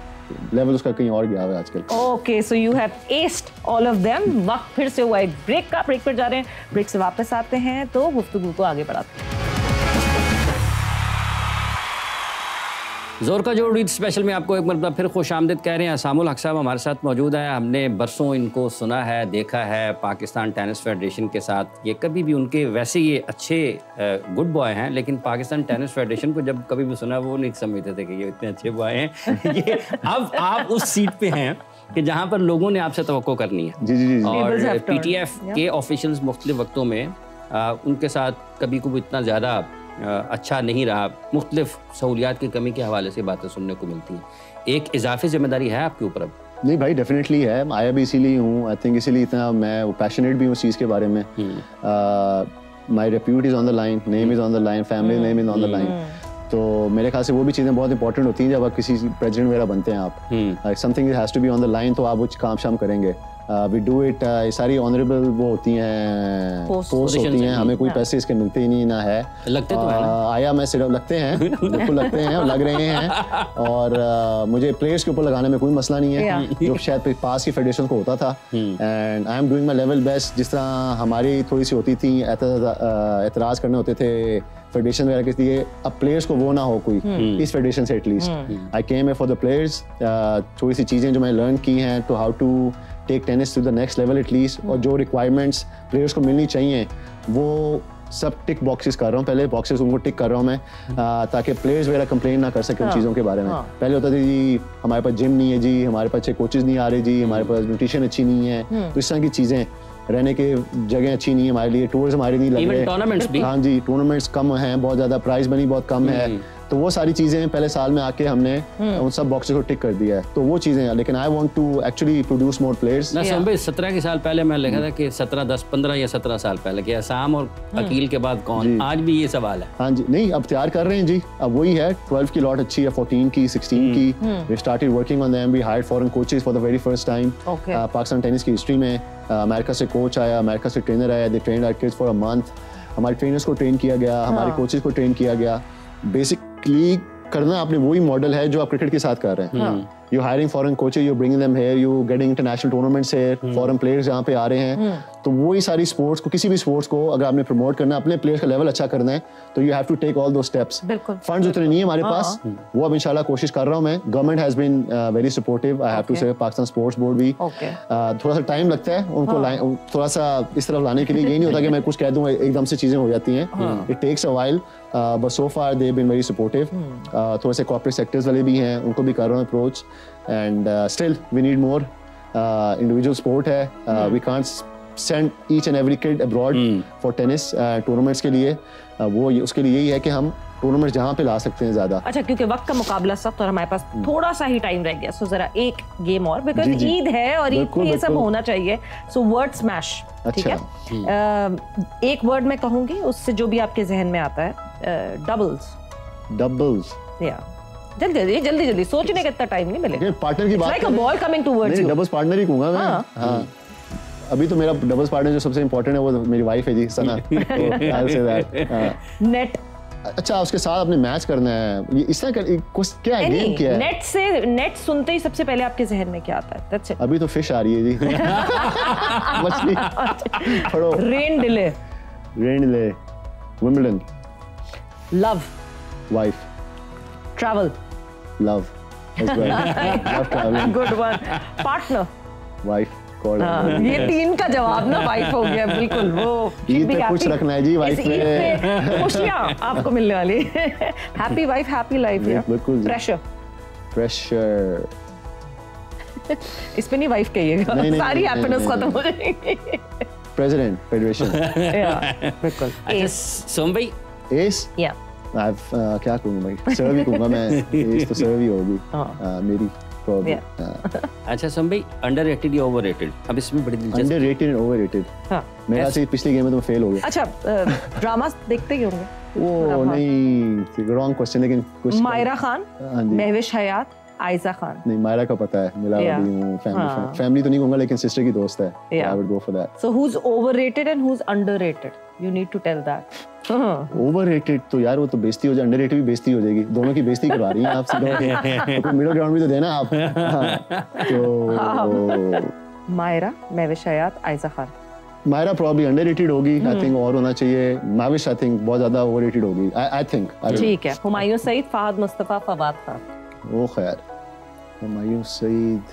लेवल उसका कहीं और गया है आजकल। Okay, so you have asked all of them. वक्त फिर से हुआ एक ब्रेक का, ब्रेक पर जा रहे हैं, ब्रेक से वापस आते हैं तो गुफ्तगू को आगे बढ़ाते हैं। जोर का जोड़ ईद स्पेशल में आपको एक मरतबा फिर खुश आमदीद कह रहे हैं। असामुल हक साहब हमारे साथ मौजूद हैं। हमने बरसों इनको सुना है, देखा है पाकिस्तान टेनिस फेडरेशन के साथ। ये कभी भी उनके वैसे ये अच्छे गुड बॉय हैं, लेकिन पाकिस्तान टेनिस फेडरेशन को जब कभी भी सुना वो नहीं समझते थे कि ये इतने अच्छे बॉय हैं। ये अब आप उस सीट पे हैं कि जहाँ पर लोगों ने आपसे तवक्को करनी है। जी। और PTF के ऑफिशियल्स मुख्तलिफ वक्तों में उनके साथ कभी कभी इतना ज़्यादा अच्छा नहीं रहा, मुख्तलिफ सहूलियात की कमी के हवाले से बातें सुनने को मिलती हैं। एक इजाफी जिम्मेदारी है आपके ऊपर अब? नहीं भाई, डेफिनेटली है। आया भी इसीलिए हूँ, आई थिंक इसीलिए इतना मैं पैशनेट भी हूँ उस चीज़ के बारे में। My repute is on the line, name is on the line, family name is on the line. तो मेरे ख्याल से वो भी चीज़ें बहुत इंपॉर्टेंट होती हैं जब आप किसी प्रेसिडेंट वगैरह बनते हैं आप। Something has to be on the line, तो आप वो काम शाम करेंगे। वी डू इट, सारी ऑनरेबल वो होती हैं, पोस्ट होती हैं, हमें कोई पैसे इसके मिलते ही नहीं ना है। लगते तो है ना? आया मैं सिर्फ लगते हैं, बिल्कुल लगते हैं, लग रहे हैं। और मुझे प्लेयर्स के ऊपर लगाने में कोई मसला नहीं है, जो शायद पास की फेडरेशन को होता था। And I am doing my level best. जिस तरह हमारी थोड़ी सी होती थी, एतराज़ करने होते थे फेडरेशन वगैरह के लिए, अब प्लेयर्स को वो ना हो कोई इस फेडरेशन से at least. I came for the players, थोड़ी सी चीज़ें जो मैंने लर्न की हैं, to how to take tennis to the next level at least, और जो रिक्वायरमेंट्स प्लेयर्स को मिलनी चाहिए वो सब टिक बॉक्सेस कर रहा हूँ। पहले बॉक्सेस उनको टिक कर रहा हूँ मैं, ताकि प्लेयर्स वगैरह कंप्लेन ना कर सके उन चीज़ों के बारे में। पहले होता था जी हमारे पास जिम नहीं है, जी हमारे पास अच्छे कोचेज़ नहीं आ रहे, जी हमारे पास न्यूट्रिशन अच्छी नहीं है, तो इस तरह की चीज़ें, रहने के जगह अच्छी नहीं है हमारे लिए, टूर्स हमारे नहीं लग रहे, टूर्नामेंट्स भी, हाँ जी टूर्नामेंट्स कम हैं बहुत ज़्यादा, प्राइस मनी बहुत कम है। तो वो सारी चीज़ें पहले साल में आके हमने उन सब बॉक्सेस को टिक कर दिया है, तो वो चीज़ें हैं। लेकिन I want to actually produce more players. ना भाई 17 के साल पहले मैं लिखा था कि 15 या 17 साल पहले कि आसाम और अकील के बाद कौन, आज भी ये सवाल है। हाँ जी, नहीं अब तैयार कर रहे हैं जी, अब वही है 12 की लॉट अच्छी है, 14 की, 16 की। We started working on them, we hired foreign coaches for the very first time Pakistan tennis की हिस्ट्री में। अमेरिका से कोच आया, अमेरिका से ट्रेनर आया, they trained our kids for a month. हमारे ट्रेनर्स को ट्रेन किया गया, हमारे कोचेस को ट्रेन किया गया। बेसिकली करना आपने वही मॉडल है जो आप क्रिकेट के साथ कर रहे हैं। You hiring foreign coaches, you bringing them here, you getting international tournaments here, foreign players यहाँ पे आ रहे हैं। तो वही सारी स्पोर्ट्स को, किसी भी स्पोर्ट्स को अगर आपने प्रमोट करना है, अपने प्लेयर्स का लेवल अच्छा करना है, तो you have to take all those steps. Funds उतने नहीं है हमारे पास, वो अब इंशाल्लाह कोशिश कर रहा हूँ मैं। Government has been very supportive, I have to say, Pakistan sports board भी। थोड़ा सा टाइम लगता है उनको थोड़ा सा इस तरफ लाने के लिए। यही नहीं होता कि मैं कुछ कह दूँ एकदम से चीजें हो जाती हैं, it takes a while, but so far they have been very supportive. थोड़े से कॉर्पोरेट सेक्टर्स वाले भी हैं, उनको भी कर रहा हूँ approach. And still we need more, individual sport है, we can't send each and every kid abroad for tennis tournaments के लिए। वो उसके लिए यही है कि हम टूर्नामेंट जहाँ पे ला सकते हैं ज्यादा। अच्छा, क्योंकि वक्त का मुकाबला सख्त और हमारे पास थोड़ा सा ही टाइम रह गया, सो जरा एक गेम और, बिकॉज ईद है और ईद पे ये सब होना चाहिए। सो वर्ड स्मैश, ठीक है? एक वर्ड मैं कहूंगी, उससे जो भी आपके जहन में आता है। डबल्स, या जल्दी सोचने का इतना टाइम नहीं मिलेगा। पार्टनर की बात, like a ball coming towards you. Doubles partner ही कहूंगा मैं। हाँ, अभी तो मेरा डबल्स पार्टनर जो सबसे इंपॉर्टेंट है वो मेरी वाइफ है जी, सना। नेट, अच्छा उसके साथ आपने मैच करना है, इस तरह कुछ क्या गेम क्या है? नेट से, नेट सुनते ही सबसे पहले आपके जहन में क्या आता है? That's it. अभी तो फिश आ रही है जी। मछली पढ़ो। Rain delay, Wimbledon, love, wife, travel, love, love travelling, good one, partner, wife. ये 3 का जवाब ना वाइफ हो गया, बिल्कुल। वो ईद पे कुछ रखना है जी वाइफ पे, खुशियां आपको मिलने वाली। Happy wife, happy life. बिल्कुल। प्रेशर, इस पे नहीं वाइफ कहिएगा, सारी हैप्पीनेस खत्म हो जाएगी। president federation. Yeah, बिल्कुल। अच्छा सोम भाई, Ace? Yeah. क्या कहूँगा भाई, सर्व ही कहूँगा मैं, Ace तो सर्व ही होगी मेरी probably. अच्छा सोम भाई, अंडररेटेड या ओवररेटेड? अब इसमें बड़ी दिलचस्प Underrated and overrated. हाँ। मेरा से पिछली गेम में तो फेल हो गया। अच्छा, ड्रामा देखते ही होंगे। वो नहीं, रॉन्ग क्वेश्चन, लेकिन कुछ मायरा खान, हाँ जी, महविश हयात, आयजा खान। नहीं मायरा का पता है, मिला Yeah. अभी हूँ, हाँ। फैमिली तो नहीं कहूँगा, लेकिन सिस्टर की दोस्त है। Yeah. I would go for that. So who's overrated and who's underrated? You need to tell that. Overrated तो यार वो तो बेइज्जती हो जाए, अंडररेटेड भी बेइज्जती हो जाएगी, दोनों की बेइज्जती करवा रही हैं आप सीधे, तो मिडिल ग्राउंड भी तो देना आप। हाँ, तो मायरा, महविश हयात, आयजा खान। मायरा probably underrated होगी, I think, और होना चाहिए। माविश I think बहुत ज़्यादा overrated होगी, I think। ठीक है, हुमायूं सईद, फहद मुस्तफा, फवाद खान। वो खैर, हुमायूं सईद,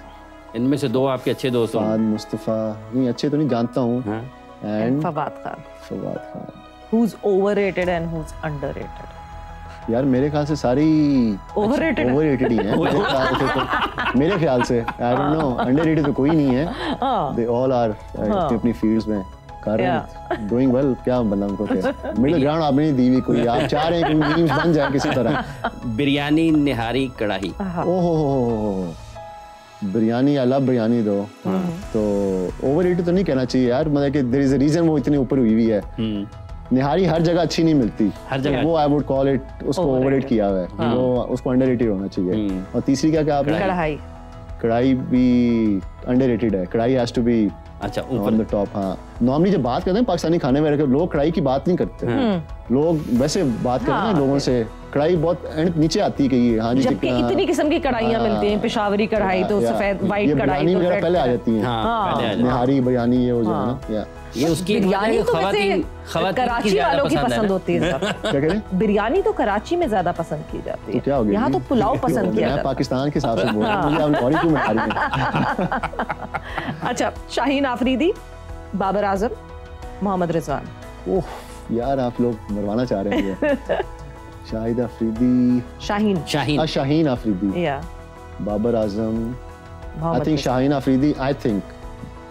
इनमें से दो आपके अच्छे दोस्त फहद होंगे। मुस्तफा, नहीं अच्छे तो नहीं जानता हूँ, हाँ। And Fawad Khan. Fawad Khan. Who's overrated and who's underrated? यार मेरे ख्याल से सारी Overrated है। overrated ही हैं मेरे ख्याल से I don't know, underrated तो कोई नहीं है, हाँ। they all are अपनी फील्ड्स में कर रहे हैं, doing well, क्या बंदा उनको क्या, मिडिल ग्राउंड आपने नहीं दी हुई कोई, आप चाह रहे हैं कि मीम्स बन जाए किसी तरह। बिरयानी, निहारी, कढ़ाई। ओहो, बिरयानी, आई लव बिरयानी दो, तो ओवररेटेड तो नहीं कहना चाहिए यार, मतलब कि देयर इज अ रीजन वो इतनी ऊपर हुई हुई है। निहारी हर जगह अच्छी नहीं मिलती, हर जगह वो आई वुड कॉल इट, उसको ओवररेट किया हुआ है, वो उसको अंडररेटेड होना चाहिए। और तीसरी क्या कहा आपने? कढ़ाई। कढ़ाई भी अंडररेटेड है, कढ़ाई हैज टू बी अच्छा ऑन द टॉप। हाँ, नॉर्मली जब बात करते हैं पाकिस्तानी खाने में लोग कढ़ाई की बात नहीं करते, लोग वैसे बात करते हैं लोगों से, कढ़ाई बहुत एंड नीचे आती है कि हाँ जी, जबकि इतनी किस्म की कढ़ाइयाँ मिलती हैं, पेशावरी कढ़ाई तो सफेद वाइट कढ़ाई तो रेड पहले आ जाती है, निहारी बिरयानी ये हो जाए ना, ये उसकी बिरयानी तो वैसे कराची वालों की पसंद होती है। क्या कह रहे हैं? बिरयानी तो कराची में ज्यादा पसंद की जाती है, क्या हो गया? यहाँ तो पुलाव पसंद किया मैं जाता है। पाकिस्तान के हिसाब से बोल रहा हूँ, मुझे आप लॉरी क्यों बता रही हैं? अच्छा, शाहीन आफरीदी, बाबर आजम, मोहम्मद रिजवान। ओह यार, आप लोग मरवाना चाह रहे हैं मुझे। शाहिद आफरीदी, शाहीन आफरीदी, या Babar Azam, I think Rizwan. Shaheen Afridi, I think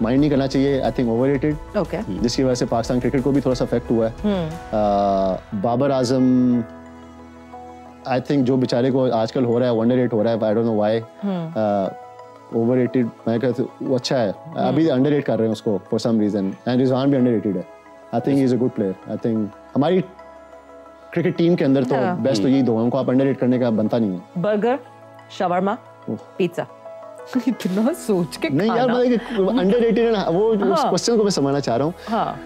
mind नहीं करना चाहिए, आई थिंक ओवररेटेड, ओके। जिसकी वजह से पाकिस्तान क्रिकेट को भी थोड़ा सा इफेक्ट हुआ है। बाबर आजम, आई थिंक जो बेचारे को आजकल हो रहा है, अंडररेट हो रहा है, I don't know why, overrated मैं कहता हूं वो अच्छा है, अभी अंडररेट कर रहे हैं उसको for some reason, and Rizwan भी अंडररेटेड है, I think he is a good player, I think हमारी क्रिकेट टीम के अंदर तो बेस्ट तो यही दो हैं, उनको आप अंडररेट करने का बनता नहीं है। Burger, shawarma, pizza. इतना सोच के नहीं यार, मतलब अंडररेटेड है, वो उस क्वेश्चन को मैं समझना चाह रहा हूँ। हाँ,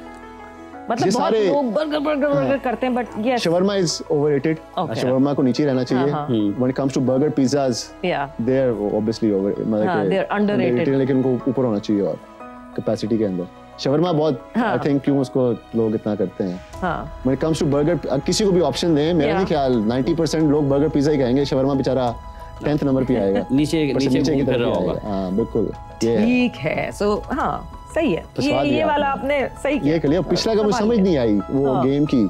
मतलब बहुत लोग बर्गर करते हैं, but yes, shawarma is overrated, shawarma को नीचे रहना चाहिए। When it comes to burger, pizzas, they are obviously over, मतलब दे आर अंडररेटेड, लेकिन उनको ऊपर होना चाहिए और कैपेसिटी के अंदर। शवरमा बहुत, आई थिंक क्यों उसको लोग इतना करते हैं। When it comes to burger, किसी को भी ऑप्शन दें, मेरा नहीं ख्याल 90% लोग बर्गर पिज़्ज़ा ही कहेंगे, शवरमा बेचारा 10th नंबर पे आएगा, नीचे घूम फिर रहा होगा। हाँ बिल्कुल, ठीक है। सो हाँ, सही है, ये वाला आपने सही किया। ये कर लिया। पिछला का मुझे समझ नहीं आई वो गेम की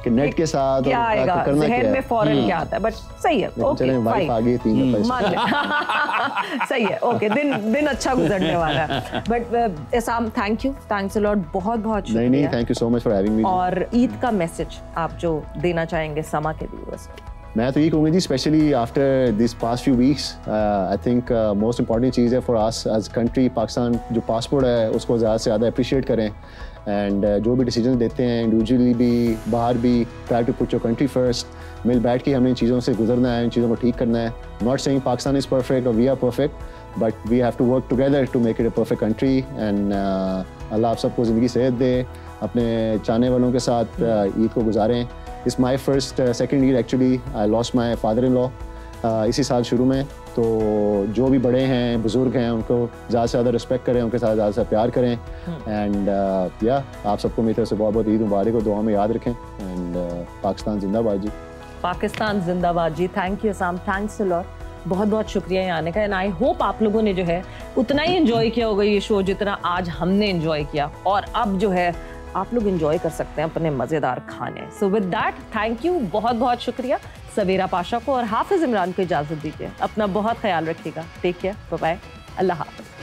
कि नेट के साथ क्या आएगा, जहन में फौरन क्या आता है, बट सही है, ओके चलें, वाइफ आ गई 3 दफा, मान ले। सही है, ओके, दिन अच्छा गुजरने वाला है। But Aisam, thank you, thanks a lot, बहुत बहुत शुक्रिया। नहीं, thank you so much for having me. और ईद का मैसेज आप जो देना चाहेंगे समा के व्यूअर्स को? मैं तो ये कहूँगा जी, specially after this past few weeks, I think most important चीज़ है for us as country, Pakistan जो पासपोर्ट है उसको ज़्यादा से ज़्यादा अप्रिशिएट करें, एंड जो भी डिसीजन देते हैं इंडिविजुअली भी बाहर भी, try to put your country first, मिल बैठ के हमने इन चीज़ों से गुजरना है, इन चीज़ों को ठीक करना है। Not saying Pakistan is perfect और we are perfect, but we have to work together to make it a perfect country, and अल्लाह आप सबको ज़िंदगी सेहत दे, अपने चाहने वालों के साथ ईद को गुजारें। It's my first second Eid actually. I lost my father-in-law इसी साल शुरू में, तो जो भी बड़े हैं, बुजुर्ग हैं, उनको ज़्यादा से ज़्यादा रिस्पेक्ट करें, उनके साथ ज़्यादा से प्यार करें, एंड आप सबको मेरी तरफ से बहुत बहुत ईद मुबारक हो, दुआ में याद रखें, एंड पाकिस्तान जिंदाबाद जी। पाकिस्तान जिंदाबाद जी। थैंक यू साम, थैंक्स अ लॉट, बहुत बहुत शुक्रिया यहाँ आने का, एंड आई होप आप लोगों ने जो है उतना ही एंजॉय किया होगा ये शो जितना आज हमने एंजॉय किया, और अब जो है आप लोग एंजॉय कर सकते हैं अपने मज़ेदार खाने। So with that, thank you, बहुत बहुत शुक्रिया सवेरा पाशा को और हाफिज इमरान को इजाज़त दीजिए। अपना बहुत ख्याल रखिएगा, टेक केयर, बाय बाय, अल्लाह हाफ़िज़।